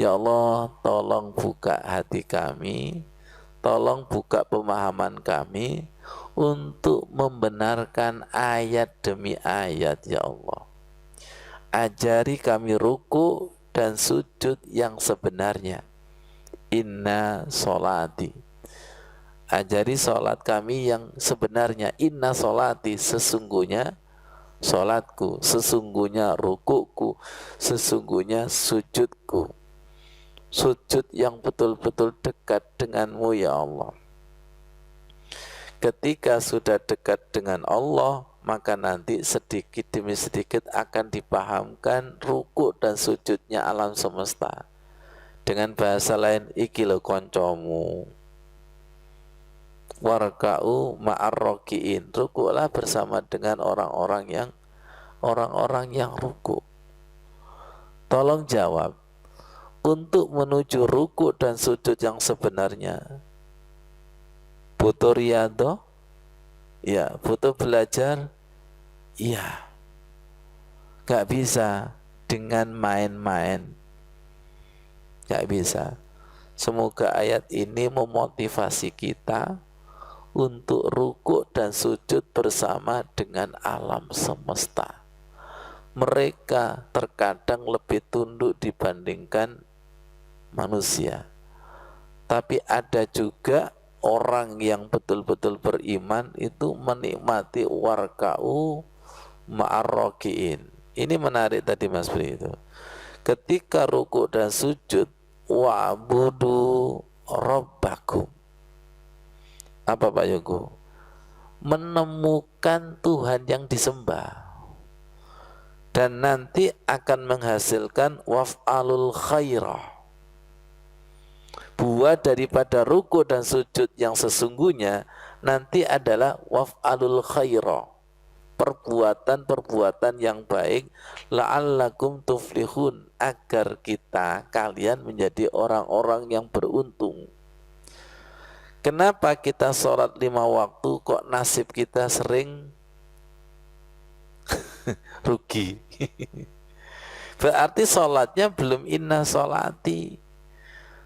Ya Allah, tolong buka hati kami, tolong buka pemahaman kami untuk membenarkan ayat demi ayat ya Allah. Ajari kami ruku dan sujud yang sebenarnya. Inna sholati. Ajari sholat kami yang sebenarnya. Inna sholati, sesungguhnya sholatku, sesungguhnya rukuku, sesungguhnya sujudku. Sujud yang betul-betul dekat denganmu ya Allah. Ketika sudah dekat dengan Allah, maka nanti sedikit demi sedikit akan dipahamkan ruku dan sujudnya alam semesta. Dengan bahasa lain, iki lo koncomu. Warka'u ma'arroki'in. Rukulah bersama dengan orang-orang yang ruku. Tolong jawab. Untuk menuju ruku dan sujud yang sebenarnya, butuh riyadhah? Ya. Butuh belajar? Ya. Gak bisa dengan main-main. Gak bisa. Semoga ayat ini memotivasi kita untuk ruku dan sujud bersama dengan alam semesta. Mereka terkadang lebih tunduk dibandingkan manusia. Tapi ada juga orang yang betul-betul beriman itu menikmati warka'u ma'arroki'in. Ini menarik tadi Mas Bri itu. Ketika ruku dan sujud, wa'budu rabbakum. Apa Pak Yogo? Menemukan Tuhan yang disembah. Dan nanti akan menghasilkan waf'alul khairah. Buah daripada ruku dan sujud yang sesungguhnya nanti adalah waf'alul khairah. Perbuatan-perbuatan yang baik, la'allakum tuflihun, agar kalian menjadi orang-orang yang beruntung. Kenapa kita sholat 5 waktu kok nasib kita sering rugi? Berarti sholatnya belum inna sholati.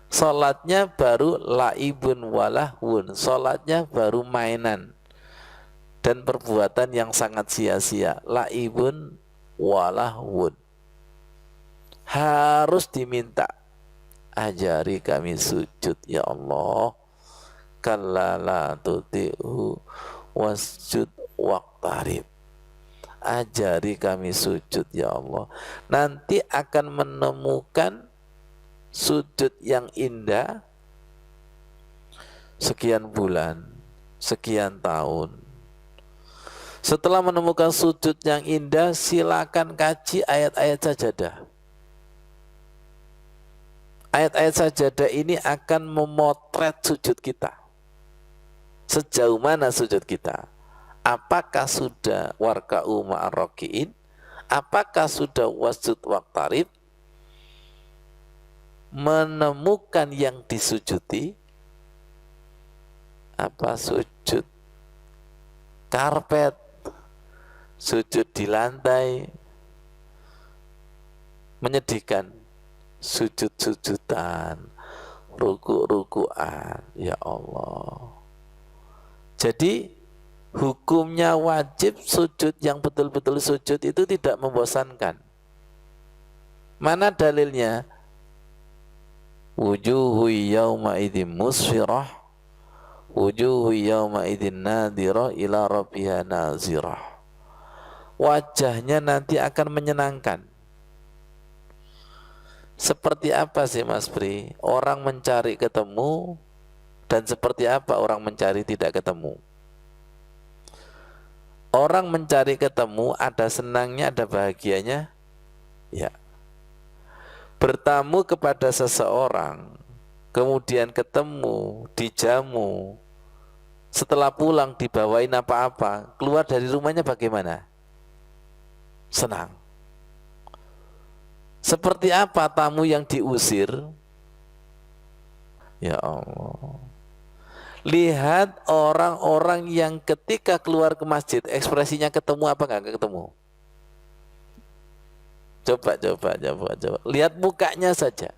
Sholatnya baru laibun walahwun. Sholatnya baru mainan dan perbuatan yang sangat sia-sia. Laibun walahwun. Harus diminta, ajari kami sujud ya Allah. Kalla la tuti'u wasjud waqtarib. Ajari kami sujud ya Allah. Nanti akan menemukan sujud yang indah sekian bulan, sekian tahun. Setelah menemukan sujud yang indah, silakan kaji ayat-ayat sajadah. Ayat-ayat sajadah ini akan memotret sujud kita. Sejauh mana sujud kita? Apakah sudah warka'u ma'arroki'in? Apakah sudah wasjud waqtarib? Menemukan yang disujudi, apa sujud karpet, sujud di lantai, menyedihkan, sujud-sujudan, ruku-rukuan, ya Allah. Jadi hukumnya wajib sujud yang betul-betul sujud itu tidak membosankan. Mana dalilnya? Wujuhu yawma idzin musfirah, wujuhu yawma idzin nadirah ila rabbiha nazirah. Wajahnya nanti akan menyenangkan. Seperti apa sih Mas Bri? Orang mencari ketemu, dan seperti apa orang mencari tidak ketemu? Orang mencari ketemu ada senangnya, ada bahagianya. Ya. Bertamu kepada seseorang, kemudian ketemu, dijamu, setelah pulang dibawain apa-apa, keluar dari rumahnya bagaimana? Senang. Seperti apa tamu yang diusir? Ya Allah. Lihat orang-orang yang ketika keluar ke masjid, ekspresinya ketemu apa enggak ketemu? Coba. Lihat mukanya saja.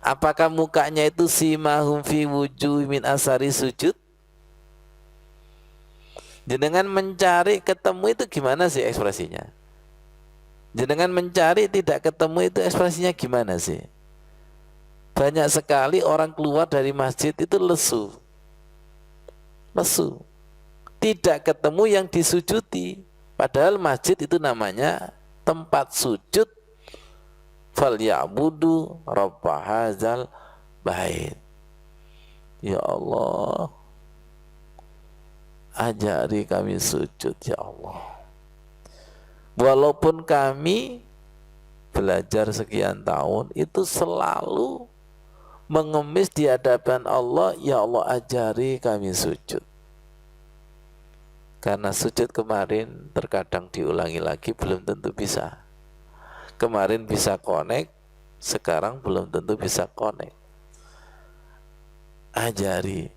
Apakah mukanya itu simahum fi wujuh min asari sujud? Jenengan mencari ketemu itu gimana sih ekspresinya? Jenengan mencari tidak ketemu itu ekspresinya gimana sih? Banyak sekali orang keluar dari masjid itu lesu. Lesu. Tidak ketemu yang disujuti. Padahal masjid itu namanya tempat sujud. Falyabudu rabba hadzal bait. Ya Allah, ajari kami sujud ya Allah. Walaupun kami belajar sekian tahun itu selalu mengemis di hadapan Allah, ya Allah ajari kami sujud. Karena sujud kemarin terkadang diulangi lagi belum tentu bisa. Kemarin bisa connect, sekarang belum tentu bisa connect. Ajari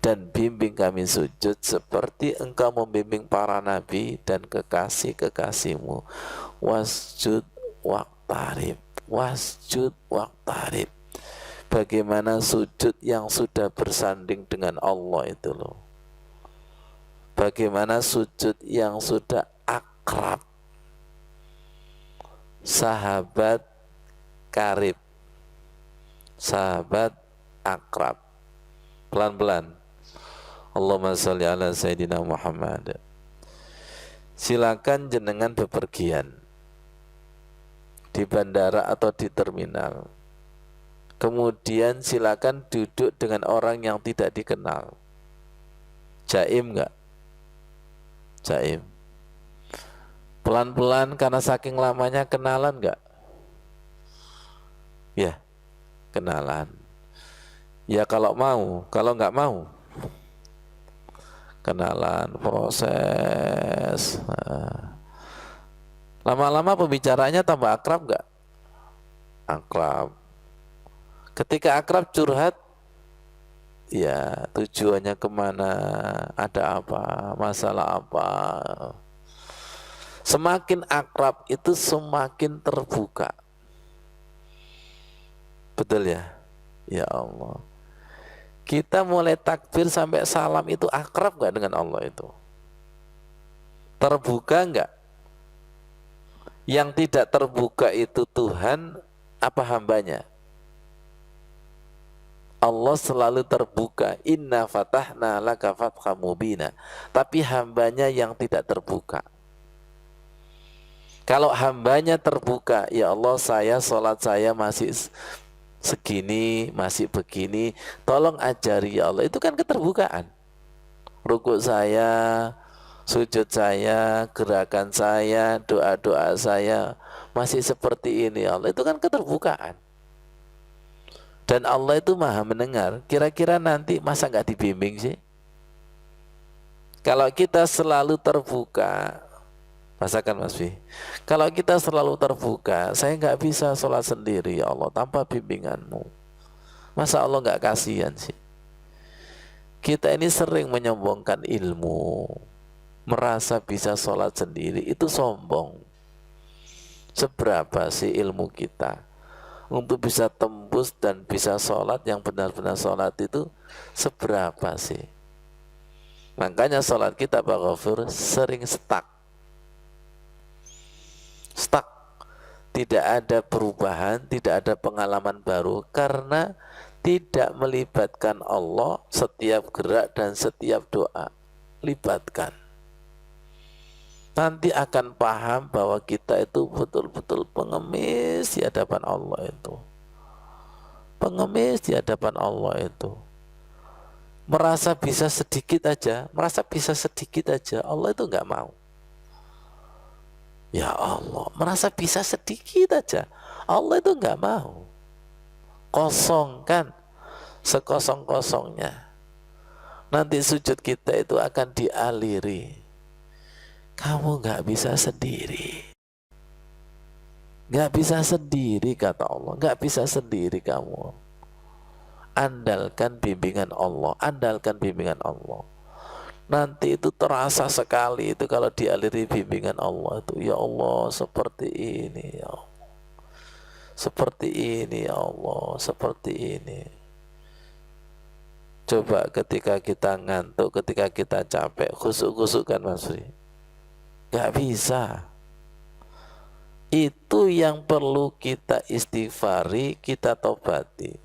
dan bimbing kami sujud seperti engkau membimbing para nabi dan kekasih-kekasihmu. Wasjud waqtarib, wasjud waqtarib. Bagaimana sujud yang sudah bersanding dengan Allah itu loh. Bagaimana sujud yang sudah akrab, sahabat karib, sahabat akrab. Pelan-pelan. Allahumma sholli ala Sayyidina Muhammad. Silakan jenengan bepergian di bandara atau di terminal. Kemudian silakan duduk dengan orang yang tidak dikenal. Jaim enggak? Jaim. Pelan-pelan karena saking lamanya kenalan enggak? Ya, kenalan. Ya kalau mau, kalau enggak mau kenalan, proses. Lama-lama pembicaranya tambah akrab enggak? Akrab. Ketika akrab curhat, ya tujuannya kemana, ada apa, masalah apa. Semakin akrab itu semakin terbuka. Betul ya? Ya Allah. Kita mulai takbir sampai salam itu akrab gak dengan Allah itu? Terbuka gak? Yang tidak terbuka itu Tuhan apa hambanya? Allah selalu terbuka. Inna fatahna laka fatham mubina. Tapi hambanya yang tidak terbuka. Kalau hambanya terbuka, ya Allah saya sholat saya masih segini, masih begini, tolong ajari ya Allah. Itu kan keterbukaan. Rukuk saya, sujud saya, gerakan saya, doa-doa saya masih seperti ini ya Allah. Itu kan keterbukaan. Dan Allah itu maha mendengar. Kira-kira nanti masa nggak dibimbing sih? Kalau kita selalu terbuka, rasakan Mas Fi. Kalau kita selalu terbuka, saya nggak bisa sholat sendiri ya Allah tanpa bimbinganmu. Masa Allah nggak kasihan sih? Kita ini sering menyombongkan ilmu, merasa bisa sholat sendiri, itu sombong. Seberapa sih ilmu kita? Untuk bisa tembus dan bisa sholat yang benar-benar sholat itu seberapa sih? Makanya sholat kita Pak Ghafur sering stuck. Tidak ada perubahan, tidak ada pengalaman baru karena tidak melibatkan Allah setiap gerak dan setiap doa. Libatkan. Nanti akan paham bahwa kita itu betul-betul pengemis di hadapan Allah itu. Pengemis di hadapan Allah itu. Merasa bisa sedikit aja, Allah itu nggak mau. Ya Allah, merasa bisa sedikit aja, Allah itu nggak mau. Kosongkan sekosong-kosongnya. Nanti sujud kita itu akan dialiri. Kamu nggak bisa sendiri. Nggak bisa sendiri kata Allah, nggak bisa sendiri kamu. Andalkan bimbingan Allah, andalkan bimbingan Allah. Nanti itu terasa sekali itu kalau dialiri bimbingan Allah itu. Ya Allah seperti ini ya Allah. seperti ini ya Allah, seperti ini. Coba ketika kita ngantuk, ketika kita capek, khusuk-khusuk kan Mas Fri? Gak bisa. Itu yang perlu kita istighfari, kita tobati.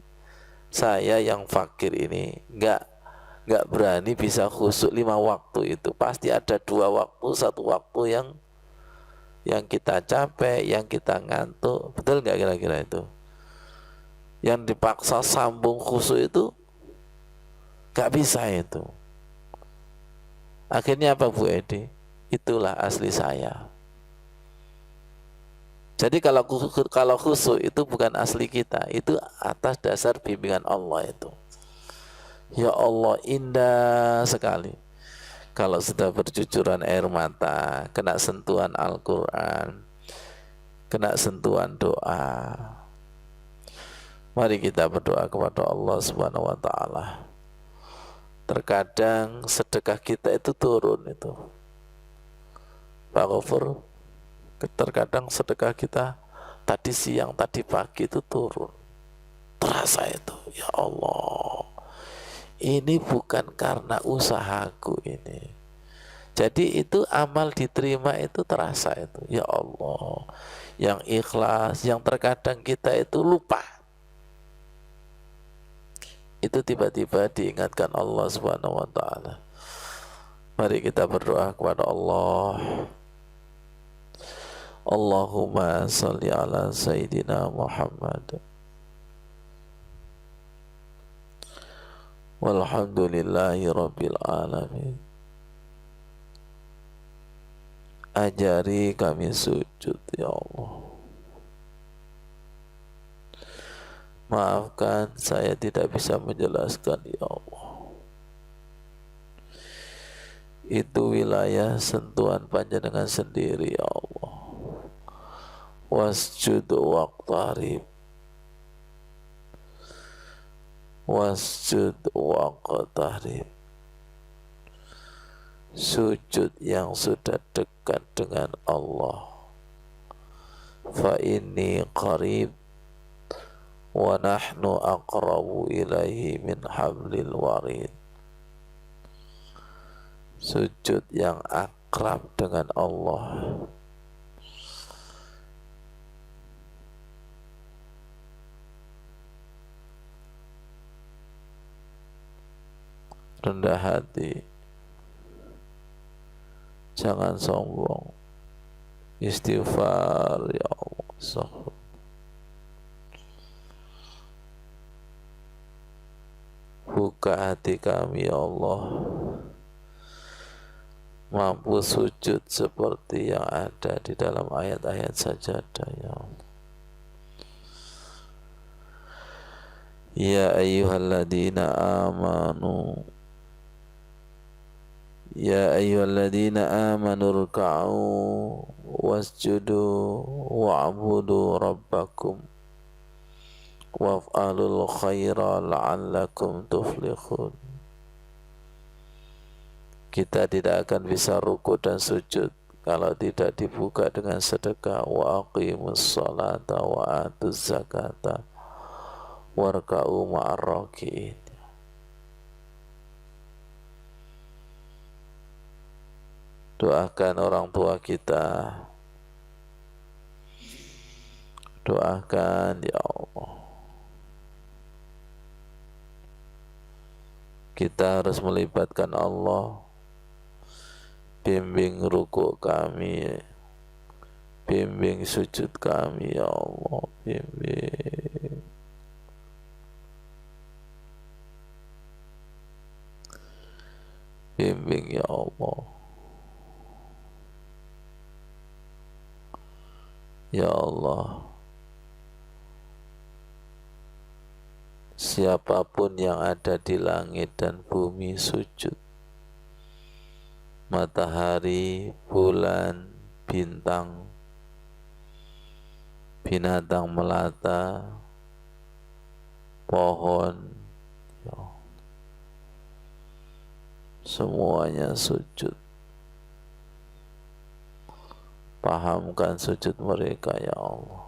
Saya yang fakir ini nggak berani bisa khusuk 5 waktu itu. Pasti ada 2 waktu, 1 waktu yang kita capek, yang kita ngantuk. Betul nggak kira-kira itu? Yang dipaksa sambung khusuk itu gak bisa itu. Akhirnya apa Bu Edi? Itulah asli saya. Jadi kalau khusyuk itu bukan asli kita, itu atas dasar bimbingan Allah itu. Ya Allah, indah sekali. Kalau sudah bercucuran air mata, kena sentuhan Al-Quran, kena sentuhan doa. Mari kita berdoa kepada Allah Subhanahu wa Ta'ala. Terkadang sedekah kita itu turun itu, Pak Gofur. Terkadang sedekah kita tadi siang, tadi pagi itu turun. Terasa itu, ya Allah, ini bukan karena usahaku ini. Jadi itu amal diterima itu terasa itu, ya Allah. Yang ikhlas, yang terkadang kita itu lupa. Itu tiba-tiba diingatkan Allah Subhanahu wa Ta'ala. Mari kita berdoa kepada Allah. Allahumma salli ala Sayyidina Muhammad. Walhamdulillahi Rabbil Alamin. Ajari kami sujud ya Allah. Maafkan saya tidak bisa menjelaskan ya Allah. Itu wilayah sentuhan panjenengan sendiri ya Allah. Wasjud waqtarib, wasjud waqtarib. Sujud yang sudah dekat dengan Allah. Fa inni qarib wa nahnu aqrabu ilaihi min hablil warid. Sujud yang akrab dengan Allah. Rendah hati, jangan sombong, istighfar ya Allah. Buka hati kami ya Allah, mampu sujud seperti yang ada di dalam ayat-ayat sajadah ya Allah. Ya ayyuhalladzina amanu, ya ayyuhalladzina amanu ruk'u wasjudu wa'budu rabbakum waf'alul khaira la'allakum tuflihun. Kita tidak akan bisa ruku dan sujud kalau tidak dibuka dengan sedekah. Wa aqimus salata wa atuz zakata warka'u ma'ar raki'in. Doakan orang tua kita, doakan ya Allah. Kita harus melibatkan Allah. Bimbing ruku kami, bimbing sujud kami ya Allah, bimbing. Bimbing ya Allah. Ya Allah, siapapun yang ada di langit dan bumi sujud, matahari, bulan, bintang, binatang melata, pohon, ya, semuanya sujud. Pahamkan sujud mereka ya Allah.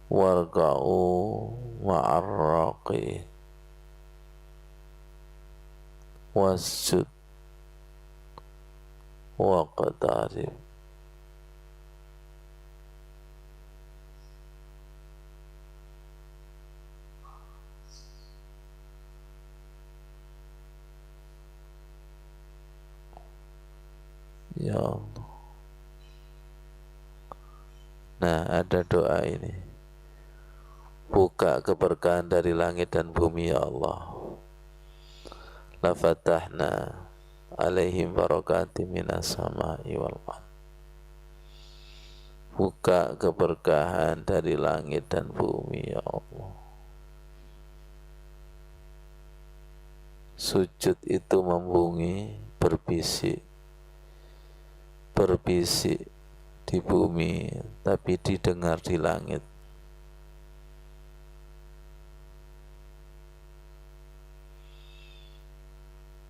warka'u ma'arraqi wasjud waqtarib. Ya Allah. Nah, ada doa ini. Buka keberkahan dari langit dan bumi ya Allah. La fatahna alaihim barakati minas sama'i wal ardh. Buka keberkahan dari langit dan bumi ya Allah. Sujud itu membunyi, berbisik di bumi, tapi didengar di langit.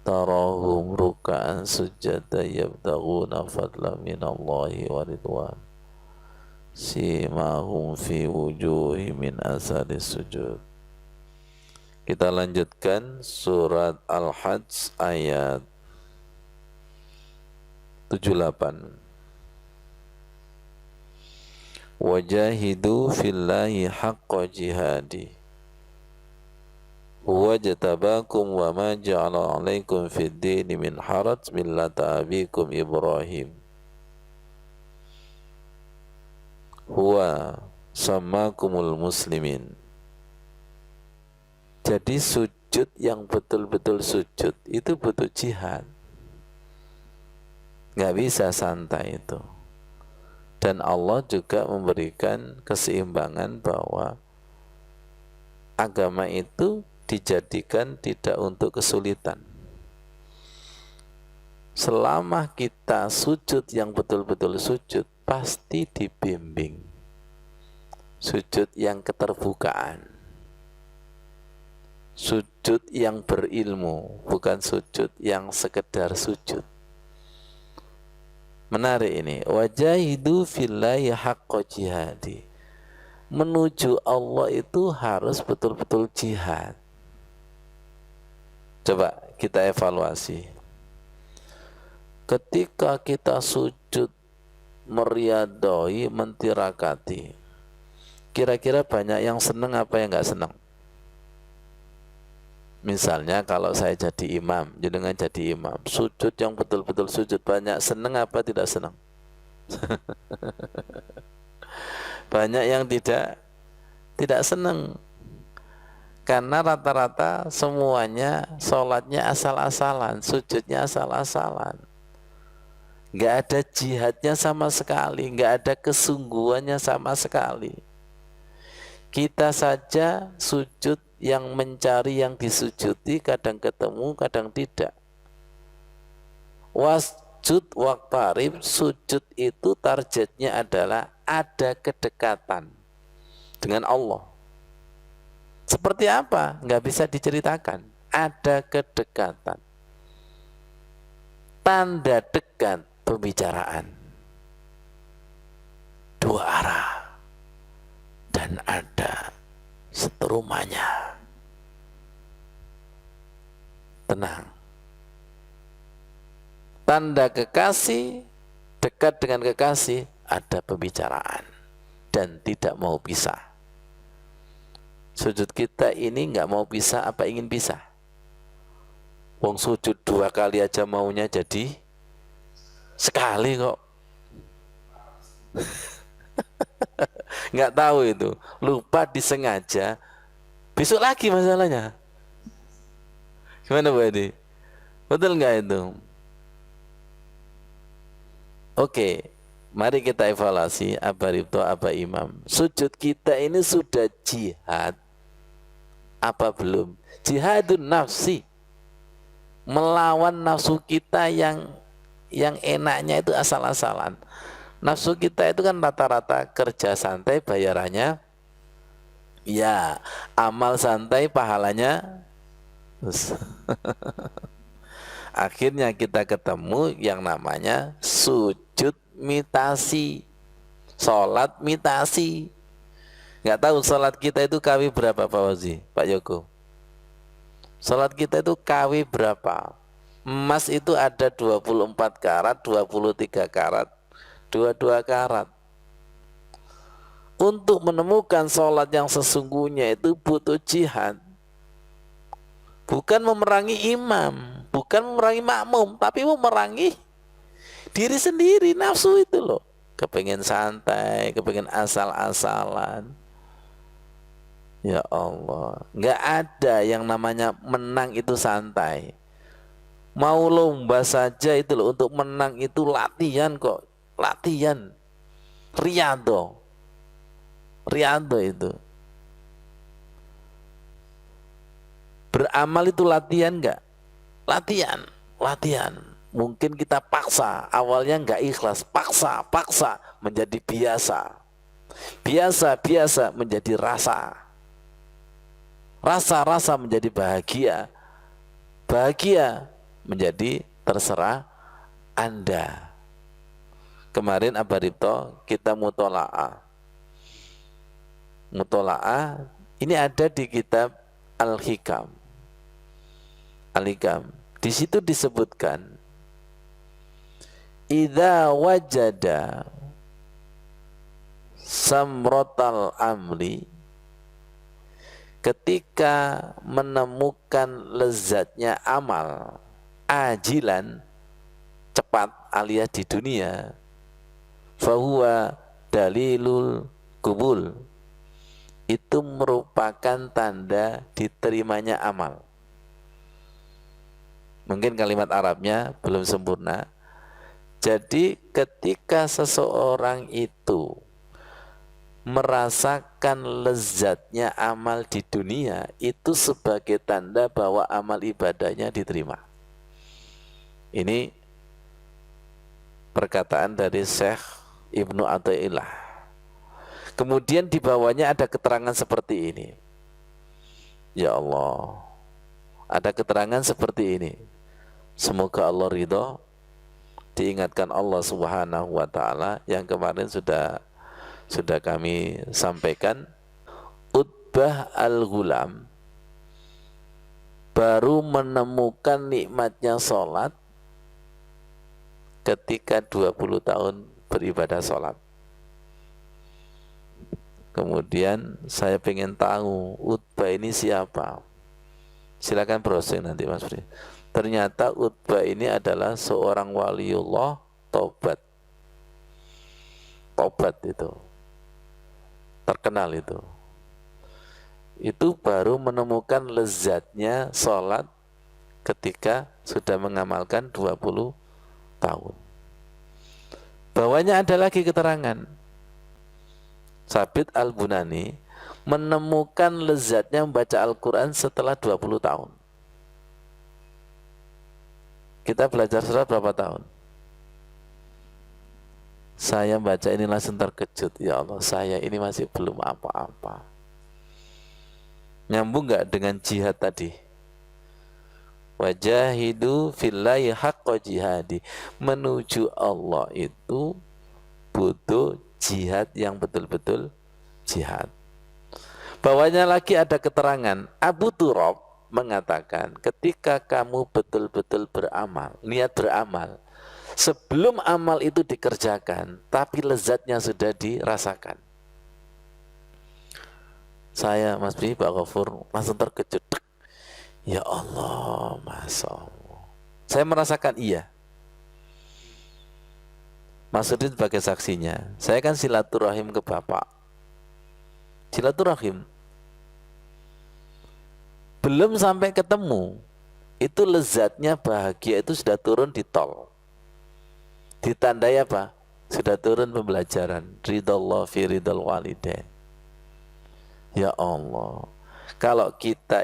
Tarahum ruka'an sujada yabtaghuna fadla minallahi wa ridwan simahum fi wujuhi min asari sujud. Kita lanjutkan surat Al-Hajj ayat 78. Wajahidu fillahi haqqa jihadi huwa jatabakum wa ma ja'ala 'alaikum fid dini min haraj millata abikum Ibrahim huwa sammakumul muslimin. Jadi sujud yang betul-betul sujud itu butuh jihad, nggak bisa santai itu. Dan Allah juga memberikan keseimbangan bahwa agama itu dijadikan tidak untuk kesulitan. Selama kita sujud yang betul-betul sujud, pasti dibimbing. Sujud yang keterbukaan, sujud yang berilmu, bukan sujud yang sekedar sujud. Menarik ini. Wajahidu fillahi haqqa jihadi. Menuju Allah itu harus betul-betul jihad. Coba kita evaluasi. Ketika kita sujud meriadoi, mentirakati, kira-kira banyak yang senang apa yang nggak senang? Misalnya kalau saya jadi imam, jenengan jadi imam, sujud yang betul-betul sujud, banyak senang apa tidak senang? Banyak yang tidak senang. Karena rata-rata semuanya sholatnya asal-asalan, sujudnya asal-asalan. Nggak ada jihadnya sama sekali, nggak ada kesungguhannya sama sekali. Kita saja sujud yang mencari yang disujudi, kadang ketemu, kadang tidak. Wasjud waqtarib, sujud itu targetnya adalah ada kedekatan dengan Allah. Seperti apa? Nggak bisa diceritakan. Ada kedekatan. Tanda dekat pembicaraan. Dua arah. Dan ada seterumanya. Tenang. Tanda kekasih, dekat dengan kekasih, ada pembicaraan dan tidak mau pisah. Sujud kita ini nggak mau pisah, apa ingin pisah? Wong sujud 2 kali aja maunya jadi sekali kok. Nggak tahu itu, lupa disengaja, besok lagi masalahnya. Gimana Bu Edi? Betul nggak itu? Oke, mari kita evaluasi Aba Ripto, Aba Imam. Sujud kita ini sudah jihad apa belum? Jihadun nafsi, melawan nafsu kita yang enaknya itu asal-asalan. Nafsu kita itu kan rata-rata kerja santai bayarannya ya, amal santai pahalanya akhirnya kita ketemu yang namanya sujud mitasi, sholat mitasi. Nggak tahu salat kita itu KW berapa Pak Wazi, Pak Yoko? Salat kita itu KW berapa? Emas itu ada 24 karat, 23 karat, 22 karat. Untuk menemukan sholat yang sesungguhnya itu butuh jihad. Bukan memerangi imam, bukan memerangi makmum, tapi memerangi diri sendiri, nafsu itu loh. Kepengen santai, kepengen asal-asalan. Ya Allah, nggak ada yang namanya menang itu santai. Mau lomba saja itu loh, untuk menang itu latihan kok, latihan. Riyadhah itu. Beramal itu latihan enggak? Latihan. Mungkin kita paksa, awalnya enggak ikhlas, paksa menjadi biasa. Biasa menjadi rasa. Rasa menjadi bahagia. Bahagia menjadi terserah Anda. Kemarin Abah Ripto kita mutola'ah ini ada di kitab Al-Hikam. Di situ disebutkan idza wajada samrotal amri, ketika menemukan lezatnya amal ajilan, cepat alias di dunia, fahuwa dalilul kubul, itu merupakan tanda diterimanya amal. Mungkin kalimat Arabnya belum sempurna. Jadi ketika seseorang itu merasakan lezatnya amal di dunia, itu sebagai tanda bahwa amal ibadahnya diterima. Ini perkataan dari Syekh Ibnu Athaillah. Kemudian di bawahnya ada keterangan seperti ini. Ya Allah, ada keterangan seperti ini. Semoga Allah ridho. Diingatkan Allah Subhanahu wa ta'ala yang kemarin sudah kami sampaikan. Utbah al-Ghulam baru menemukan nikmatnya sholat ketika 20 tahun beribadah sholat. Kemudian saya pengen tahu Utbah ini siapa. Silakan browsing nanti Mas Bri. Ternyata Utbah ini adalah seorang waliullah tobat. Tobat itu terkenal itu. Itu baru menemukan lezatnya sholat ketika sudah mengamalkan 20 tahun. Bawahnya ada lagi keterangan. Sabit Al-Bunani menemukan lezatnya membaca Al-Quran setelah 20 tahun. Kita belajar surat berapa tahun? Saya baca ini langsung terkejut. Ya Allah, saya ini masih belum apa-apa. Nyambung gak dengan jihad tadi? Wajahidu fillahi haqqa jihadi. Menuju Allah itu butuh jihad yang betul-betul jihad. Bawahnya lagi ada keterangan. Abu Turab mengatakan ketika kamu betul-betul beramal, niat beramal, sebelum amal itu dikerjakan, tapi lezatnya sudah dirasakan. Saya Mas Bi, Pak Ghafur langsung terkejut. Ya Allah, Masya Allah. Saya merasakan iya. Maksudnya sebagai saksinya, saya kan silaturahim ke Bapak. Silaturahim. Belum sampai ketemu, itu lezatnya bahagia itu sudah turun di tol. Ditandai apa? Sudah turun pembelajaran. Ridallah fi ridal walidain. Ya Allah. Kalau kita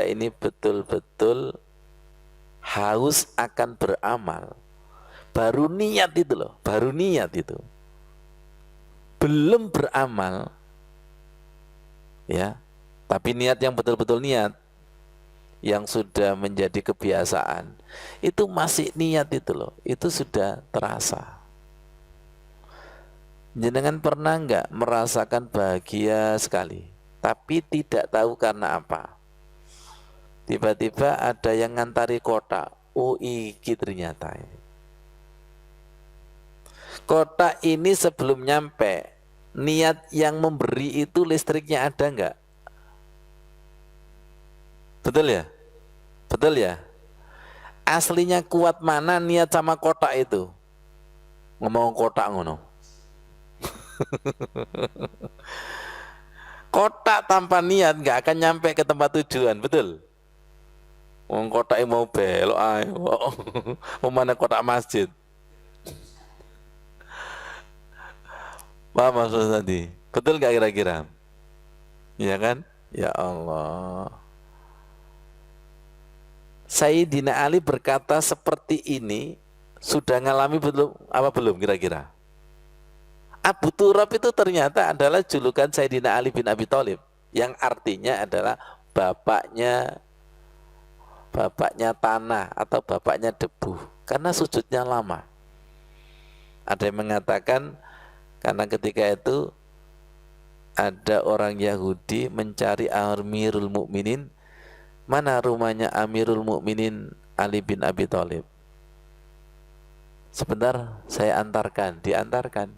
ini betul-betul haus akan beramal, baru niat itu loh, baru niat itu. Belum beramal, ya, tapi niat yang betul-betul niat, yang sudah menjadi kebiasaan, itu masih niat itu loh, itu sudah terasa. Jenengan pernah nggak merasakan bahagia sekali, tapi tidak tahu karena apa? Tiba-tiba ada yang ngantari kotak. Oh, iki ternyata. Kotak ini sebelum nyampe, niat yang memberi itu listriknya ada nggak? Betul ya? Betul ya? Aslinya kuat mana niat sama kotak itu? Ngomong kotak ngono. Kotak tanpa niat nggak akan nyampe ke tempat tujuan, betul? Wong kotak mau belok ayo. Mau mana kotak masjid? Paham maksud tadi? Betul nggak kira-kira? Ya kan? Ya Allah. Sayyidina Ali berkata seperti ini sudah ngalami belum? Apa belum kira-kira? Abu Turab itu ternyata adalah julukan Sayyidina Ali bin Abi Thalib yang artinya adalah bapaknya tanah atau bapaknya debu karena sujudnya lama. Ada yang mengatakan karena ketika itu ada orang Yahudi mencari Amirul Mukminin, mana rumahnya Amirul Mukminin Ali bin Abi Thalib. Sebentar saya antarkan, diantarkan.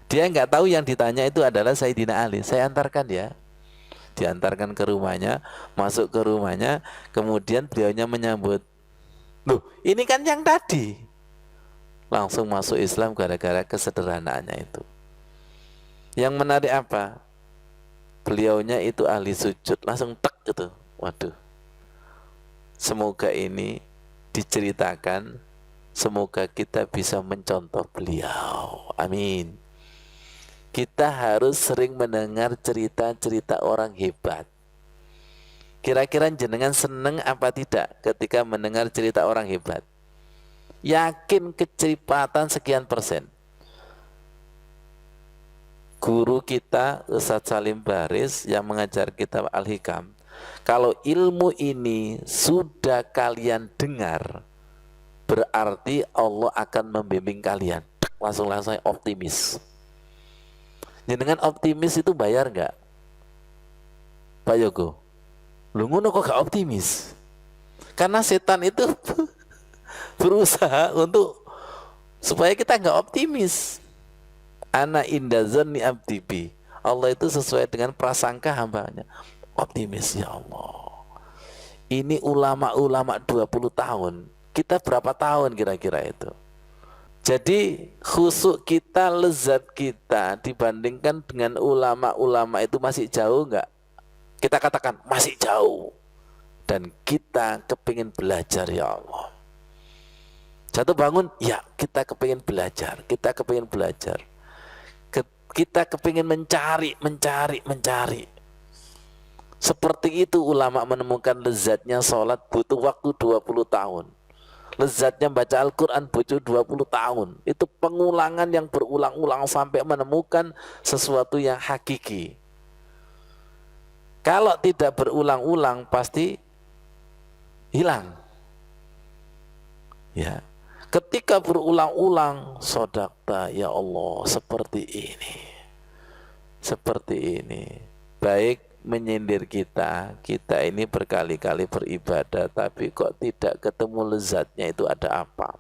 Dia nggak tahu yang ditanya itu adalah Sayyidina Ali. Saya antarkan ya. Diantarkan ke rumahnya, masuk ke rumahnya, kemudian beliaunya menyambut. Loh, ini kan yang tadi. Langsung masuk Islam gara-gara kesederhanaannya itu. Yang menarik apa? Beliaunya itu ahli sujud, langsung tek gitu. Waduh. Semoga ini diceritakan, semoga kita bisa mencontoh beliau. Amin. Kita harus sering mendengar cerita-cerita orang hebat. Kira-kira jenengan seneng apa tidak ketika mendengar cerita orang hebat? Yakin kecepatan sekian persen. Guru kita Ustadz Salim Baris yang mengajar kitab Al-Hikam, kalau ilmu ini sudah kalian dengar, berarti Allah akan membimbing kalian. Langsung optimis. Jenengan optimis itu bayar nggak, Pak Yogo? Lu ngono kok gak optimis? Karena setan itu berusaha untuk supaya kita nggak optimis. Ana inda zanni abdi bi. Allah itu sesuai dengan prasangka hambanya. Optimis ya Allah. Ini ulama-ulama 20 tahun. Kita berapa tahun kira-kira itu? Jadi khusuk kita, lezat kita dibandingkan dengan ulama-ulama itu masih jauh enggak? Kita katakan masih jauh. Dan kita kepingin belajar ya Allah. Jatuh bangun, ya kita kepingin belajar. Kita kepingin belajar. Kita kepingin mencari. Seperti itu ulama menemukan lezatnya sholat butuh waktu 20 tahun. Lezatnya baca Al-Quran butuh 20 tahun. Itu pengulangan yang berulang-ulang sampai menemukan sesuatu yang hakiki. Kalau tidak berulang-ulang pasti hilang. Ya. Ketika berulang-ulang, sodakta ya Allah seperti ini. Seperti ini. Baik menyindir kita ini berkali-kali beribadah tapi kok tidak ketemu lezatnya, itu ada apa?